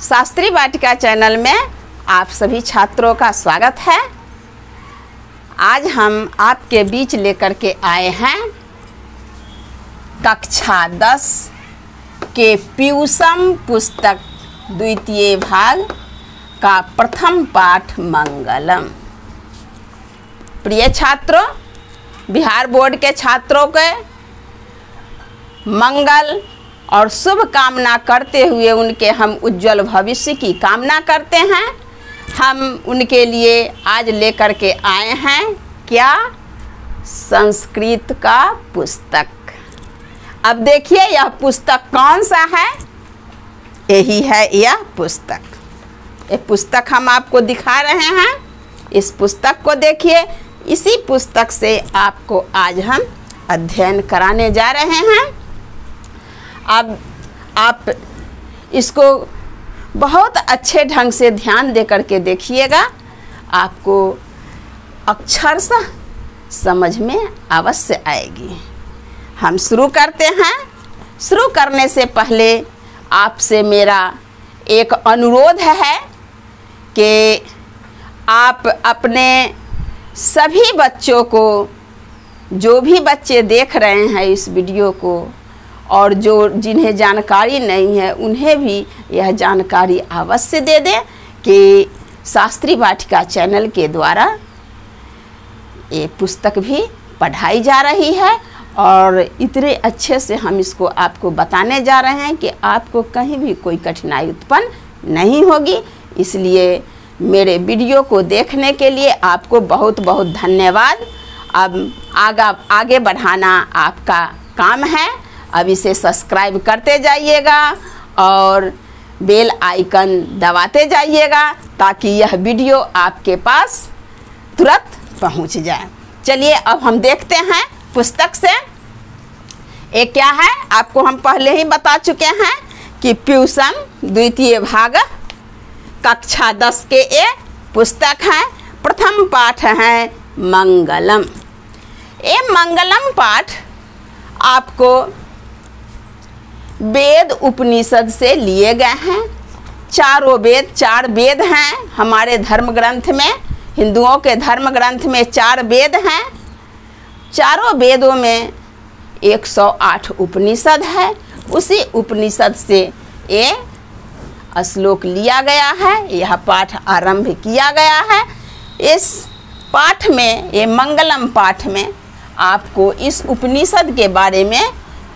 शास्त्री वाटिका channel में आप सभी छात्रों का स्वागत है। आज हम आपके बीच लेकर के आए हैं कक्षा 10 के पियूषम पुस्तक द्वितीय भाग का प्रथम पाठ मंगलम। प्रिय छात्रों, बिहार बोर्ड के छात्रों के मंगल और शुभ कामना करते हुए उनके हम उज्जवल भविष्य की कामना करते हैं। हम उनके लिए आज लेकर के आए हैं क्या? संस्कृत का पुस्तक। अब देखिए यह पुस्तक कौन सा है। यही है यह पुस्तक। ये पुस्तक हम आपको दिखा रहे हैं। इस पुस्तक को देखिए। इसी पुस्तक से आपको आज हम अध्ययन कराने जा रहे हैं। अब आप इसको बहुत अच्छे ढंग से ध्यान दे करके देखिएगा। आपको अक्षरशः समझ में अवश्य आएगी। हम शुरू करते हैं। शुरू करने से पहले आपसे मेरा एक अनुरोध है कि आप अपने सभी बच्चों को, जो भी बच्चे देख रहे हैं इस वीडियो को, और जो जिन्हें जानकारी नहीं है उन्हें भी यह जानकारी अवश्य दे दें कि शास्त्री वाटिका चैनल के द्वारा ये पुस्तक भी पढ़ाई जा रही है और इतने अच्छे से हम इसको आपको बताने जा रहे हैं कि आपको कहीं भी कोई कठिनाई उत्पन्न नहीं होगी। इसलिए मेरे वीडियो को देखने के लिए आपको बहुत बहुत धन्यवाद। अब आगे बढ़ाना आपका काम है। अब इसे सब्सक्राइब करते जाइएगा और बेल आइकन दबाते जाइएगा ताकि यह वीडियो आपके पास तुरंत पहुंच जाए। चलिए अब हम देखते हैं पुस्तक से ये क्या है। आपको हम पहले ही बता चुके हैं कि पियूषम द्वितीय भाग कक्षा 10 के ये पुस्तक है। प्रथम पाठ है मंगलम। ये मंगलम पाठ आपको वेद उपनिषद से लिए गए हैं। चारों वेद, 4 वेद हैं हमारे धर्म ग्रंथ में। हिंदुओं के धर्म ग्रंथ में 4 वेद हैं। चारों वेदों में 108 उपनिषद है। उसी उपनिषद से ये श्लोक लिया गया है। यह पाठ आरंभ किया गया है। इस पाठ में, ये मंगलम पाठ में आपको इस उपनिषद के बारे में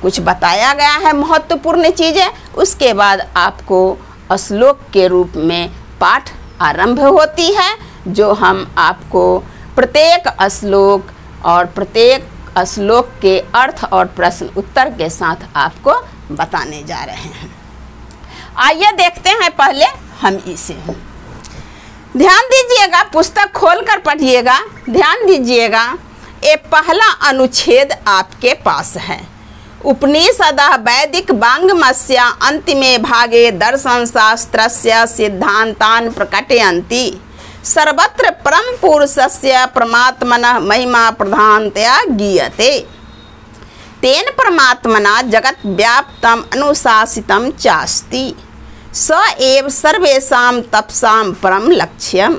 कुछ बताया गया है, महत्वपूर्ण चीज़ें। उसके बाद आपको श्लोक के रूप में पाठ आरंभ होती है, जो हम आपको प्रत्येक श्लोक और प्रत्येक श्लोक के अर्थ और प्रश्न उत्तर के साथ आपको बताने जा रहे हैं। आइए देखते हैं पहले हम इसे। ध्यान दीजिएगा, पुस्तक खोलकर पढ़िएगा, ध्यान दीजिएगा। ये पहला अनुच्छेद आपके पास है। उपनिषदः वैदिक वाङ्मयस्य अन्तिमे भागे दर्शन शास्त्रस्य सिद्धान्तान् प्रकटयन्ति। सर्वत्र परम पुरुषस्य परमात्मनः महिमा प्रधानतया गीयते। तेन परमात्मना जगत् व्याप्तम् अनुशासितं चास्ति। स एव सर्वेषां तपसां परम लक्ष्यम्।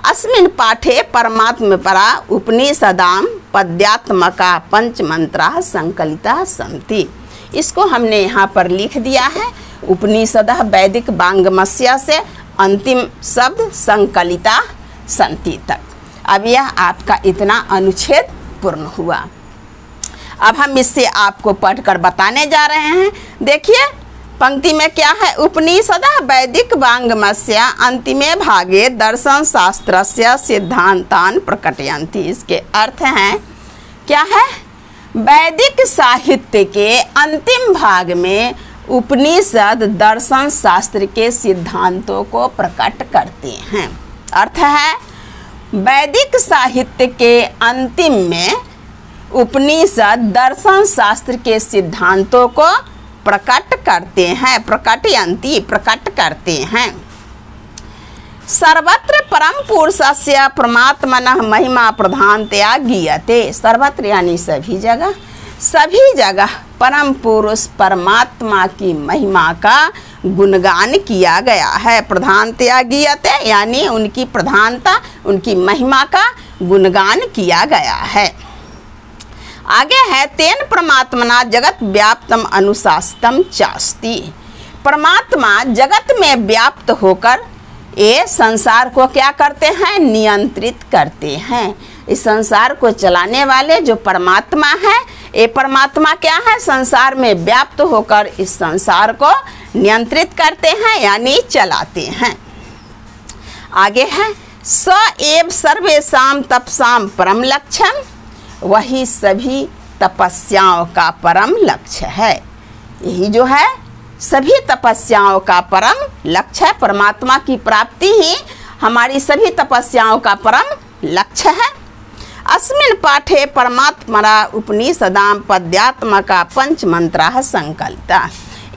अस्मिन् पाठे परमात्मपरा उपनिषदां पद्यात्मका पंचमंत्राः संकलिताः सन्ति। इसको हमने यहाँ पर लिख दिया है। उपनिषदः वैदिक वाङ्मयस्य से अंतिम शब्द संकलिता सन्ति तक। अब यह आपका इतना अनुच्छेद पूर्ण हुआ। अब हम इससे आपको पढ़कर बताने जा रहे हैं। देखिए पंक्ति में क्या है। उपनिषदः वैदिक वाङ्मयस्य अन्तिमे भागे दर्शन शास्त्रस्य सिद्धान्तान् प्रकटयन्ति। इसके अर्थ हैं क्या है। वैदिक साहित्य के अंतिम भाग में उपनिषद दर्शन शास्त्र के सिद्धांतों को प्रकट करते हैं। अर्थ है वैदिक साहित्य के अंतिम में उपनिषद दर्शन शास्त्र के सिद्धांतों को प्रकट करते हैं। प्रकटयन्ति, प्रकट करते हैं। सर्वत्र परम पुरुषस्य परमात्मनः महिमा प्रधानतया गीयते। सर्वत्र यानी सभी जगह परम पुरुष परमात्मा की महिमा का गुणगान किया गया है। प्रधानतया गीयते यानी उनकी प्रधानता, उनकी महिमा का गुणगान किया गया है। आगे है तेन परमात्मना जगत व्याप्तम अनुशासितम चास्ति। परमात्मा जगत में व्याप्त होकर ये संसार को क्या करते हैं? नियंत्रित करते हैं। इस संसार को चलाने वाले जो परमात्मा है, ये परमात्मा क्या है? संसार में व्याप्त होकर इस संसार को नियंत्रित करते हैं यानी चलाते हैं। आगे है स एव सर्वेषां तपसां परम लक्ष्यम। वही सभी तपस्याओं का परम लक्ष्य है। यही जो है सभी तपस्याओं का परम लक्ष्य है। परमात्मा की प्राप्ति ही हमारी सभी तपस्याओं का परम लक्ष्य है। अस्मिन् पाठे परमात्मना उपनिषदां पद्यात्मका पंचमंत्रा संकलिता।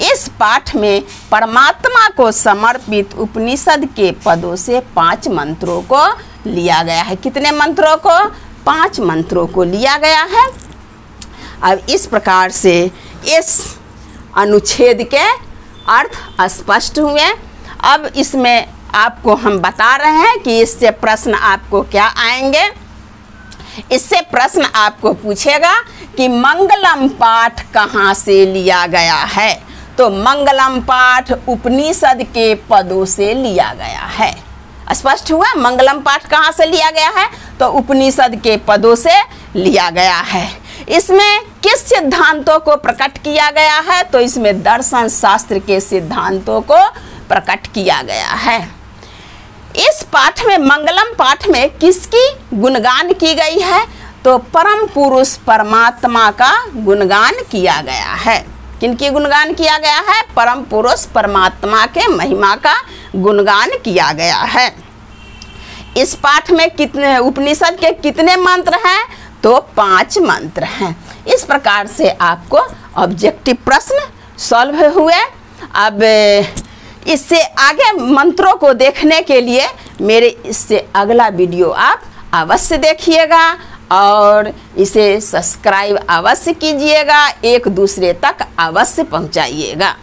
इस पाठ में परमात्मा को समर्पित उपनिषद के पदों से 5 मंत्रों को लिया गया है। कितने मंत्रों को? 5 मंत्रों को लिया गया है। अब इस प्रकार से इस अनुच्छेद के अर्थ स्पष्ट हुए। अब इसमें आपको हम बता रहे हैं कि इससे प्रश्न आपको क्या आएंगे। इससे प्रश्न आपको पूछेगा कि मंगलम पाठ कहाँ से लिया गया है। तो मंगलम पाठ उपनिषद के पदों से लिया गया है। स्पष्ट हुआ? मंगलम पाठ कहाँ से लिया गया है? तो उपनिषद के पदों से लिया गया है। इसमें किस सिद्धांतों को प्रकट किया गया है? तो इसमें दर्शन शास्त्र के सिद्धांतों को प्रकट किया गया है। इस पाठ में, मंगलम पाठ में किसकी गुणगान की गई है? तो परम पुरुष परमात्मा का गुणगान किया गया है। किनकी गुणगान किया गया है? परम पुरुष परमात्मा के महिमा का गुणगान किया गया है। इस पाठ में कितने उपनिषद के कितने मंत्र हैं? तो 5 मंत्र हैं। इस प्रकार से आपको ऑब्जेक्टिव प्रश्न सॉल्व हुए। अब इससे आगे मंत्रों को देखने के लिए मेरे इससे अगला वीडियो आप अवश्य देखिएगा और इसे सब्सक्राइब अवश्य कीजिएगा, एक दूसरे तक अवश्य पहुंचाइएगा।